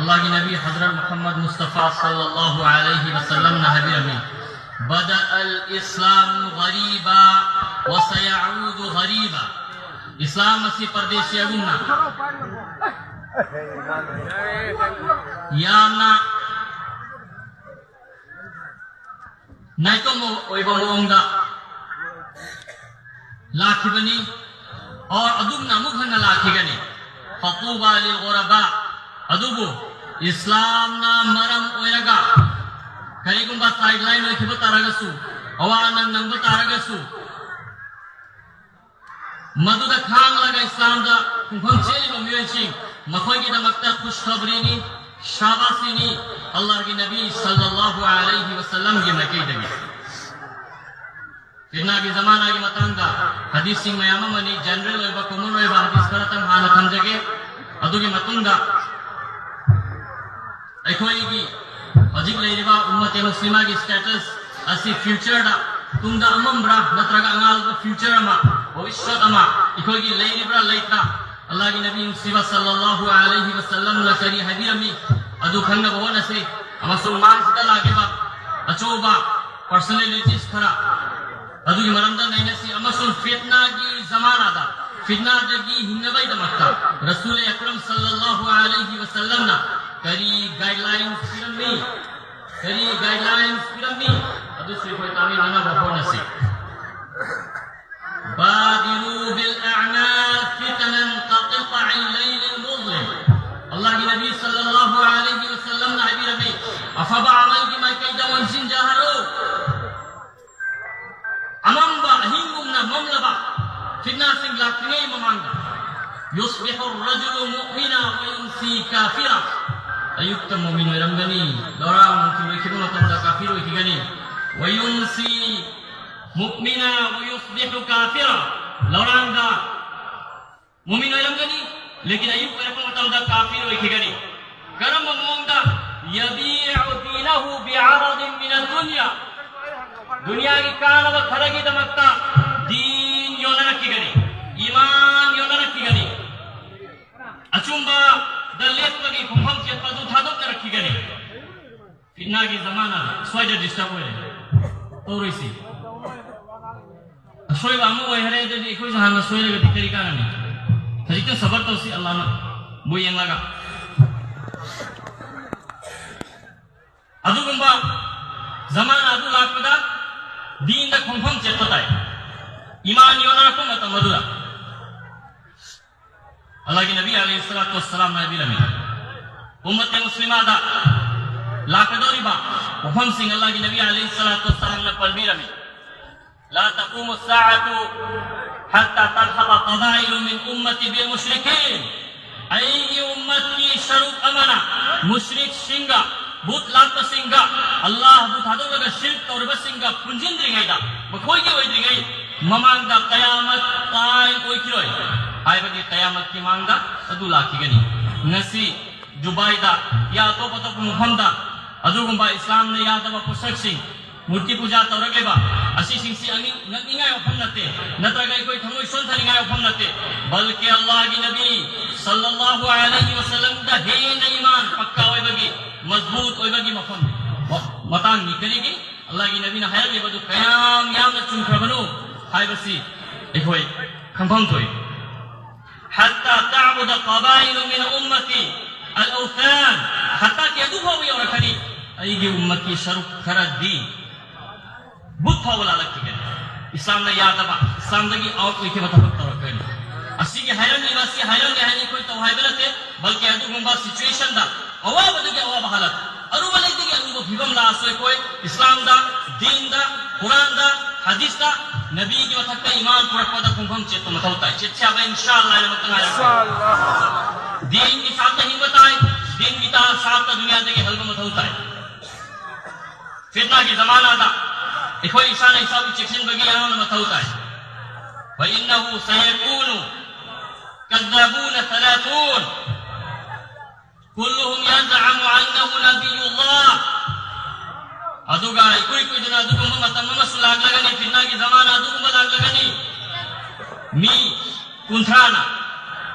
अल्लाह की नबी हजरत मोहम्मद मुस्तफ़ा सल्लल्लाहु अलैहि वसल्लम ने हबीब में बदा अल इस्लाम गरीबा व सयऊद गरीबा इस्लाम मसी परदेशी अगुना यामना नाइको ओइबो मोंगा लाखिबनी और अदुमना मुखना लाखिगनी फतूबा लिल गुरबा अदुबु इस्लाम ना मरम ओइरगा करिगुंबा साइडलाइन ओइखिबो तारगसु अवानन नंगबो तारगसु मदुदा खांग लगा इस्लाम दा खुंखम चेलिबो मियोइसिंग मखोइगी दमक्ता खुशखबरीनी शाबासीनी अल्लाह की नबी सल्लल्लाहु अलैहि वसल्लम की मकीदगी फिरना की जमाना की मतंगा हदीस सिंह मयामा मनी जनरल ओइबा कॉमन ओइबा हदीस करतम हाना थमजगे अदुगी मतुंगा अखोइगी हजिक लेरिबा उम्मत मुस्लिमा की स्टेटस असि फ्यूचर दा तुंगा अममब्रा नत्रगा अंगाल का फ्यूचर अमा भविष्य अमा इखोइगी लेरिब्रा लेत्रा अल्लाह की नबी मुस्लिमा सल्लल्लाहु अलैहि वसल्लम न करी हदीरमी अदु खंग भवन से मुसलमान सिदा लागेबा अचोबा पर्सनालिटीज खरा अदु की मरमदा नैनसी अमसुल फितना की जमाना दा फितना जगी हिन्नबाई दमक्ता रसूल अकरम सल्लल्लाहु अलैहि वसल्लम ना करी गाइडलाइंस फिरमी अदु से कोई तामी नाना भवन से बादिरू बिल अअमाल फितनन कक़िता'ल लैल मुज़लिम अल्लाह की नबी सल्लल्लाहु अलैहि वसल्लम ने हबीब रबी अफबा अमल की मैं कैदा वंसिन जहरो अमंबा हिंगुमना ममलबा फितना सिंह लाखने ममांगा युस्बिहु अर्रजुलु मुमिना व युमसी काफिरा अयुक्त मुमिन रंगनी दौरा मुकी खिदमत तंदा काफिर होइगनी व युमसी मुमिना व युस्बिहु काफिरा लौरांगा मुमिन रंगनी लेकिन अयुक्त पर तंदा काफिर होइगनी करम मोंगा यबीउ दीनहु बिअरदिन मिन दुनिया दुनिया की कान व खरगी दमकता दीन योना रखी गनी ईमान योना रखी गनी अचुंबा दलेत लगी फुंफम के पदु थादो ने रखी गनी फितना की जमाना स्वयं डिस्टर्ब हुए तो रही सोई बामु वही हरे जो इको जहां सोई लगे दिक्कत का नहीं तरीके सबर तो सी अल्लाह ना वो yang लगा अदु गुंबा जमाना अदु लाकदा दीन दा खुंफम चेत्ताय ईमान योना को मत मदुला अल्लाह की नबी अलैहि सल्लतु वस्सलाम नबी रमी उम्मत मुस्लिमा दा लाकदोरिबा खुंफम सिंह अल्लाह की नबी अलैहि सल्लतु वस्सलाम ने पलबी रमी ला तक़ूमु अस्साअतु हत्ता तल्हक़ क़बाइलु मिन उम्मती बिल मुशरिकीन ऐ उम्मत की शरूक अमना मुशरिक सिंगा भूत लात सिंगा अल्लाह भूत हादो लगा शिर्क और बसिंगा पुंजिंद्री गईदा बखोई के वही गई ममांगा कयामत कायम कोई किरोय आय बदी कयामत की मांगा अदुला की गनी नसी जुबाइदा या तो पतो मुहम्मदा अदुगुंबा इस्लाम ने या तब पुसक सिंह मूर्ति पूजा तौरगेबा असी सिंह सी अंगी नंगिंगा ओफमनते नत्रगई कोई थमोई सोन थनिंगा ओफमनते बल्कि अल्लाह की नबी सल्लल्लाहु अलैहि वसल्लम दा हे ईमान पक्का होय बगी मजबूत होय बगी मफम मतान निकलेगी अल्लाह की नबी ने हया के बदु कयाम याम चुन खबनो हाय बसी एक होय खंभम तोय हत्ता तअबुद क़बाइल मिन उम्मती अल औथान हत्ता के अदु हो और खरी अईगी उम्मत की शरुक खरद दी बुद्ध वाला लगती है इस्लाम ने याद अब इस्लाम दगी और कोई के मतलब तवक्कल असी के हैरन निवासी हैरन नहीं कोई तो है बलते बल्कि अदु गुंबा सिचुएशन दा अवा बदगे अवा बहालत अरु वाले दिगे अनु भिगम ला सोई कोई इस्लाम दा दीन दा कुरान दा हदीस दा नबी की वतक ईमान पूरा पद कुंभम चेत मतौता है चित्या बे इंशाअल्लाह इंशाअल्लाह दीन की साथ नहीं बताए दीन की ता साथ दुनिया दे हल मतौता है फितना की जमाना दा इको इंसान हिसाब चिक्सिन बगी यान मतौता है व इन्नहु सयकूनु कद्दाबून 30 कुल्लुहुम यज़अमु अन्नहु नबियुल्लाह अदुगा कोई जना अदुगम मतम मसलाग लगनी फितना की जमाना अदुगम लाग लगनी मी कुंथराना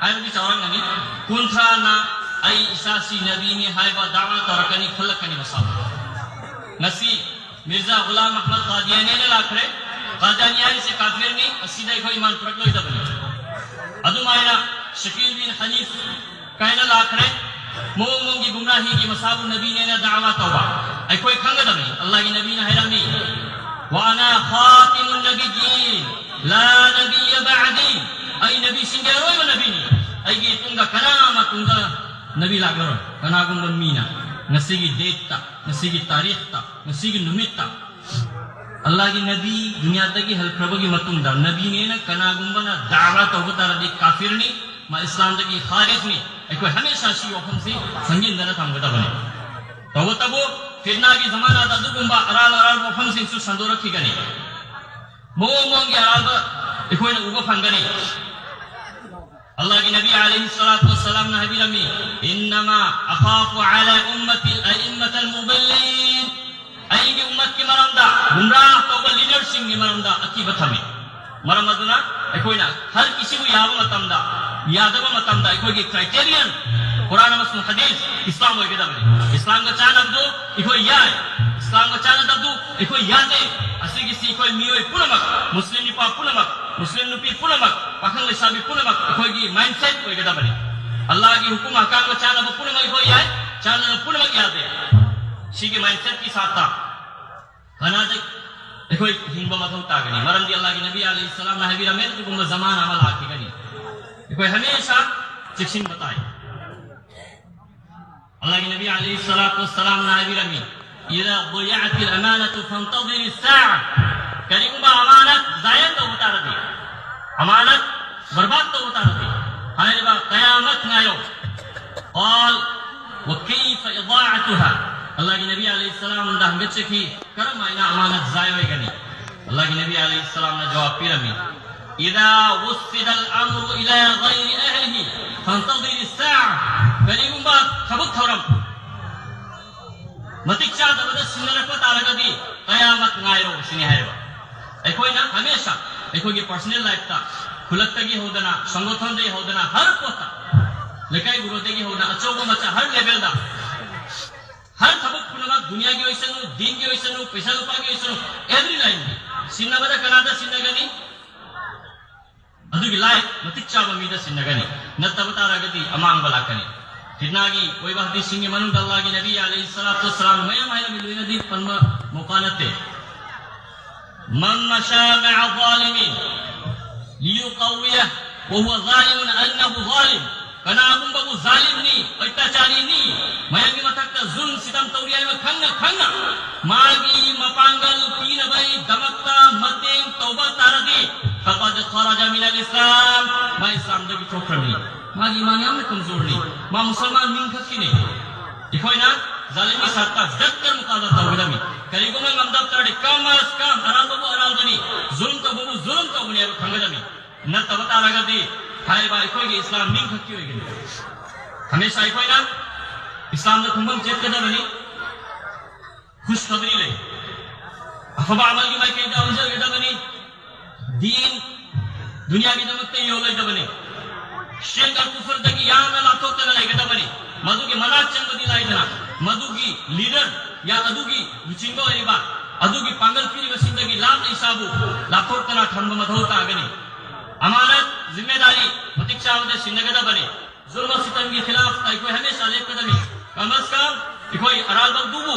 आय भी चौरंग नहीं कुंथराना ay isa si Nabi ni haiba dawa tarakani khalakani masab nasi Mirza Ghulam Ahmad Qadiani ne lakhre Qadiani se kafir ni asida ko iman praklo ida bani adu maina Shakil bin Hanif kaina lakhre mongi gumrahi ki masab Nabi ne na dawa tawba ay koi khanga da bani Allah ki Nabi na hairami wa ana khatimun nabiyyin la nabiyya ba'di ay Nabi singero wa Nabi ni ay gi tunga kanama tunga Nabi lagaro kanagum mina nasigi date nasigi tarikh nasigi numit Allah ki Nabi dunia dagi hal prabagi matunda Nabi ne na kanagumbana dawa tawbata di kafir ni ma Islam dagi kharij ni eko hamesha shi ofam se sangin dana thamgada bane tawbata bo fitna ki zamana da dugumba aral ofam se su sandora ki gani mong ki aral eko na uba fangani Allah ki Nabi alaihi salatu wassalam na habilami innama akhafu ala ummati al-a'immat al-mudallin aygi ummat ki maramda gumrah to leadership ni maramda akibat hame maramaduna ekoina har kisi ko yawa matamda yadava matamda ekogi criterion Quran and hadith Islam ho geda bari Islam ka chan abdu ekoi yai Islam ka chan abdu ekoi yade asigi si ekoi mioi punamak muslim ni pa punamak muslim nu pi punamak pakhang sabi punamak ekogi mindset ho geda bari Allah ki hukum ahkam ka chan abdu punamak ekoi yai chan punamak yade sigi mindset ki sata kanade ekoi himba mathau tagani maram di Allah ki Nabi alaihi salam na habira mein ko zaman amal aaki gani ekoi hamesha chikshin batai Allah ki Nabi alaihi salatu wassalam na habira mi idha dhiyat al amanatu fantadhir as sa'a karimba amanat zaya to hota rahi amanat barbad to hota rahi hare ba qiyamat ngayo qal wa kayfa ida'atuha Allah ki Nabi alaihi salam dah baca ki karam aina amanat zaya hoy gani Allah ki Nabi alaihi salam ne jawab pirami idza wusida al amru ila ghayri ahlihi fantadhir as sa'a karimba khabuk thoram matikcha dabada sinara ko taragadi qiyamat ngayo sini hayba ekoi na hamesha ekoi ki personal life ta khulattagi hodana sangothon de hodana har kota lekai gurotegi hodana achogo macha har level da हर सबक पुनः दुनिया की वैसे no दिन की वैसे no पैसा रुपया की वैसे नो एवरी लाइन में सिन्ना बड़ा कनाडा सिन्ना गनी अदुगी लाइफ मतिच्चा बमीदा सिन्ना गनी नत्ता बता रगती अमांग बला कनी फिरनागी कोई बात दी सिंगे मनु अल्लाह की नबी अलैहि सलातो सलाम मैं मायना मिलुई नदी पन्मा मुकानते मन मशा मअ ज़ालिमीन लियुक़वियह व हुवा ज़ालिमुन अन्नहु ज़ालिम Kanagum babu zalim ni, अत्याचारी ni, mayangi matakta zulm sitam tauriya ma khanga magi mapanggal tina bai damakta mateng tauba taradi faqad kharaja min al-islam ma islam dagi chokrani magi imani amne kamzor ni ma musliman min khakine ikoi na zalimi sarta dakkar muqada tawgidami karigoma ngamdab tarade kamas kam aram babu aram gani zulm ka babu zulm ka buni aru khangadami na tabata ragadi हाय भाई कोई के इस्लाम नहीं खक्की होगी हमेशा ही कोई ना इस्लाम ने Kumbum check करना बनी खुशखबरी ले अफवाह अमल की मायके का उजल के बनी दीन दुनिया की दमकते ही होले बनी शेंगर कुफर दगी यहाँ में लातों ते नहीं के बनी मधु की मनाच चंग दी लाई जना मधु की लीडर या अदु की विचिंगो रिबा अदु की पागल पीरी का जिंदगी लाभ नहीं साबु लातों ते ना ठंड मधोता आगनी अमानत जिम्मेदारी प्रतीक्षा वजह सिंदगदा बने जुल्म सितम के खिलाफ कोई हमेशा लेक कदमी कम अज कम कोई अराल बगदुबु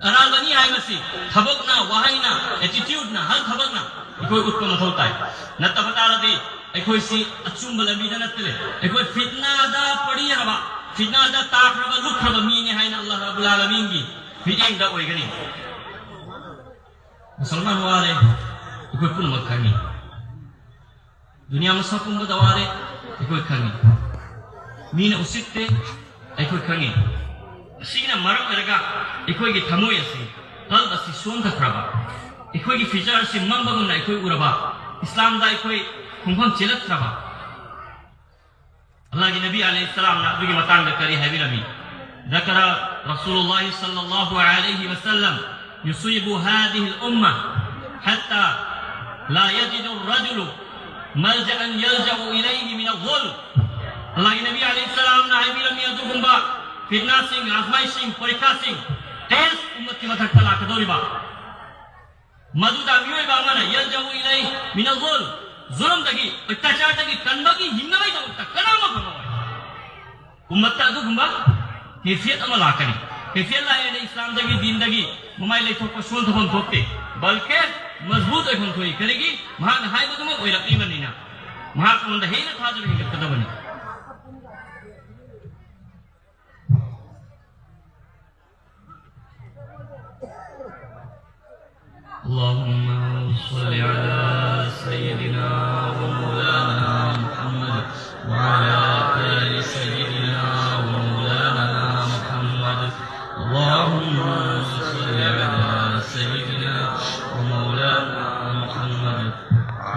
अराल बनी आए मसी थबक ना वहाई ना एटीट्यूड ना हर थबक ना कोई उत्पन्न होता है न तब बता रही कोई सी अचुम बलबी जनतले कोई फितना दा पड़ी रवा फितना दा ताक रवा लुक रवा मीने है ना अल्लाह रब्बुल आलमीन की फिटिंग दा कोई गनी मुसलमान वाले कोई पुन मखानी दुनिया में सब कुंभ दवारे कोई खंगी मीन उसिते कोई खंगी सीना मरक लगा कोई की थमो यसी कल बसी सोन का प्रभा कोई की फीचर से मन बगुन ना कोई उरबा इस्लाम दा कोई कुंभम चिलत प्रभा अल्लाह की नबी अलैहि सलाम ना दुगी मतान करी है बिरमी ذكر رسول الله صلى الله عليه وسلم يصيب هذه الأمة حتى لا يجد الرجل ملجأ يلجأ إليه من الظلم Allah Nabi alaihi salam na haibirami adugumba fitna sing azmai sing parikha sing test ummat ki mathak tala kadoriba maduda miyoiba amana yaljahu ilai min al-zulm zulm dagi attachar dagi kanbagi hinnawai da kanama kamawai ummat ta adugumba kefiyat amala kari kefiyat la ede islam dagi din dagi mamai lai thok shol thon thokte balke मजबूत एखन थोई करेगी महान हाय बदम ओइ rocky बनिना महाक मंद हेन थाजु हे कद बनि अल्लाहुम्मा सल्लि अला सय्यिदिना व मौलाना मुहम्मद व अला आलि सय्यिदिना व मौलाना मुहम्मद अल्लाहुम्मा सल्लि अला सय्यिदिना ومولانا محمد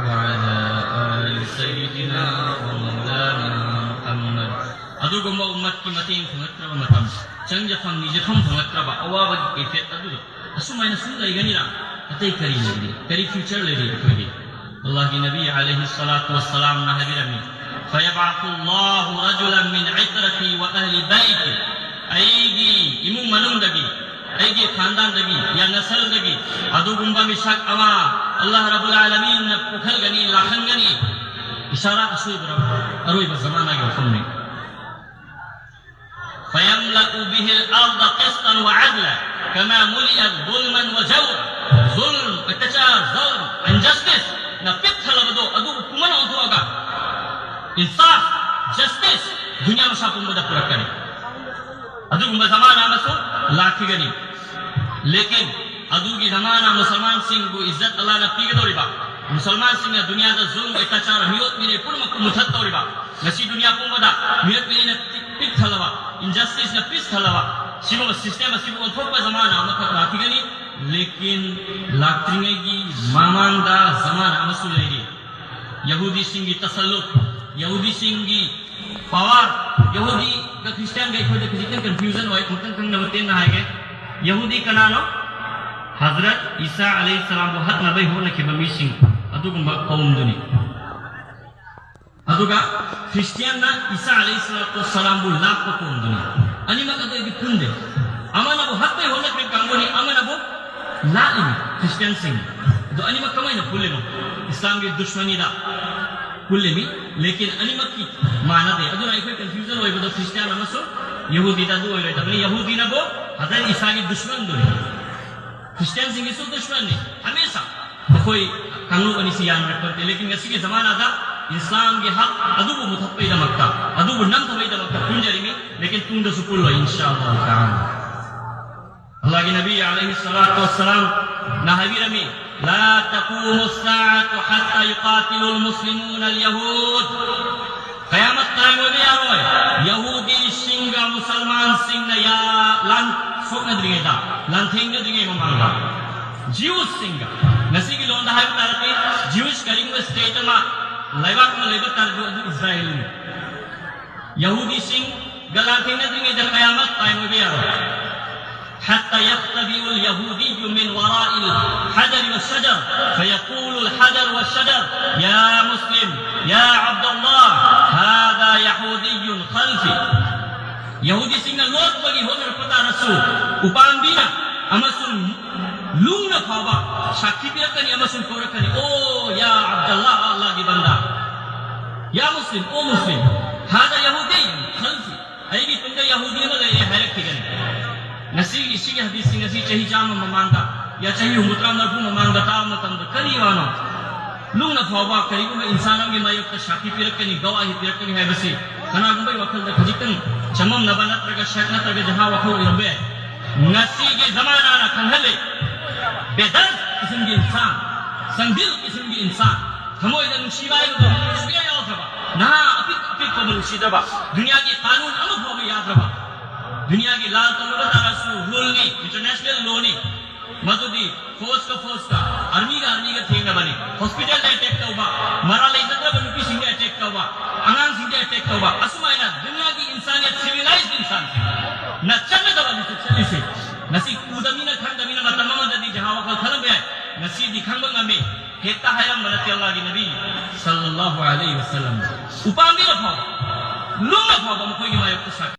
وعلى آل سيدنا ومولانا محمد أدوغم أمت کی متين فمتربا متم چنجفم نجفم فمتربا أوابا كيفيت أدوغ أسمعنا سنة يغنينا أتي كري لغني كري فيوچر لغني أكوهي الله نبي عليه الصلاة والسلام نهبي رمي فيبعث الله رجلا من عترتي وأهل بيتي أيجي إمو منون دقي أيجي خاندان دقي يا نسل دقي أدوغم بمشاك أما الله رب العالمين نبخل غني لاخن غني إشارة أسوي برب أروي بزمانا يوفمني فيملأ به الأرض قسطا وعدلا كما ملئت ظلما وجورا ظلم اتجار ظلم injustice نبتخل بدو أدو كمانا أنتوغا إنصاف justice دنيا مشاكم بدا پورا अदू जमाना मसो लाठी गनी लेकिन अदू की जमाना मुसलमान सिंह को इज्जत अल्लाह ने पी दोरिबा मुसलमान सिंह ने दुनिया दा जुल्म अत्याचार हियोत मिने पुरम को मुथत दोरिबा नसी दुनिया को मदा मिरत मिने पिक थलवा इनजस्टिस ने पिस थलवा सिबो सिस्टम सिबो थोप जमाना मत लाठी गनी लेकिन लाठी की मामांदा जमाना मसो लेगी यहूदी सिंह की तसल्लुत यहूदी सिंह की पावर यहूदी का क्रिश्चियन गए खोजे किसी कंफ्यूजन हुआ कुतन कंग नबतेन ना आएंगे यहूदी का नाम हजरत ईसा अलैहिस्सलाम को हक नबी हो नखे बमीशिंग अदुगम कौम दुनी अदुगा क्रिश्चियन ना ईसा अलैहिस्सलाम को लाख को कौम दुनी अनि मत अदु इबि कुंदे अमना वो हक पे होने पे कंगोनी अमना वो ला इबि क्रिश्चियन सिंग दो अनि मत कमाई ना फुले नो इस्लाम की दुश्मनी दा कुल्ले में लेकिन अनिमत की माना दे अदुना इफे कंफ्यूजन होय बदो क्रिश्चियन अमसो यहूदी दा दो होय तबनी यहूदी ना बो हजरत ईसा की दुश्मन दो क्रिश्चियन सिंह सो दुश्मन ने हमेशा कोई कानून बनी सी यान रखते लेकिन ऐसी के जमाना दा इस्लाम के हक अदु को मुथप्पे दा मक्का अदु को नम थवे दा मक्का कुंजरी में लेकिन तुम द सुकुल हो इंशाअल्लाह ताला अल्लाह के नबी अलैहि सल्लल्लाहु अलैहि वसल्लम नहवी रमी لا تقوم الساعة حتى يقاتل المسلمون اليهود قيامت قائم होगी यारों यहूदी सिंह मुसलमान सिंह या लान सोक न दिखेगा लान थिंग न दिखेगा मांगा जीवस सिंह नसी की लोंदा है तारते जीवस करिंग स्टेट में लाइवाक में लेबर तारजो इस्राएल में यहूदी सिंह गलान थिंग न दिखेगा قيامت قائم होगी यारों حتى يختبئ اليهودي من وراء الحجر والشجر فيقول الحجر والشجر يا مسلم يا عبد الله هذا يهودي خلفي يهودي سينا لوت بغي هودر پتا رسو upang bina amasun lungna phaba sakhi biakani amasun korakani oh ya abdullah allah di banda ya muslim oh muslim hada yahudi khalfi aigi tunda yahudi ma le hayrak tigani nasi isi ke hadis nasi chahi jam mamanga ya chahi mutra marfu mamanga ta matam kari wano lung na phawa kari ko insanam ge mayok ta shaki pirakani gawahi pirakani hai basi kana gumbai wakal da khajikan chamam na banat raga shakna taga jaha wakho irbe nasi ke zamana na khanhale bedar kisam ge insan sangdil kisam ge insan thamoi da nushibay ko suya yaw thaba na apik apik ko nushida ba duniya ki kanun amuk ho yaad raba दुनिया की लाल तलवार तारसु rule नहीं international law नहीं मधुदी force का army का thing ना बनी hospital ने अटैक हुआ मरा ले इज्जत बन की सिंह अटैक हुआ अंगान सिंह अटैक हुआ असमायना दुनिया की इंसानियत सिविलाइज्ड इंसान न चल दवाली से चली से नसी कूदमी न खंड दमी न मतमम ददी जहां वकल खलम बे नसी दिखंग ngame heta hayam marati Allah की नबी सल्लल्लाहु अलैहि वसल्लम उपांगी रखो lumma fa ba mu ko yi mai kusa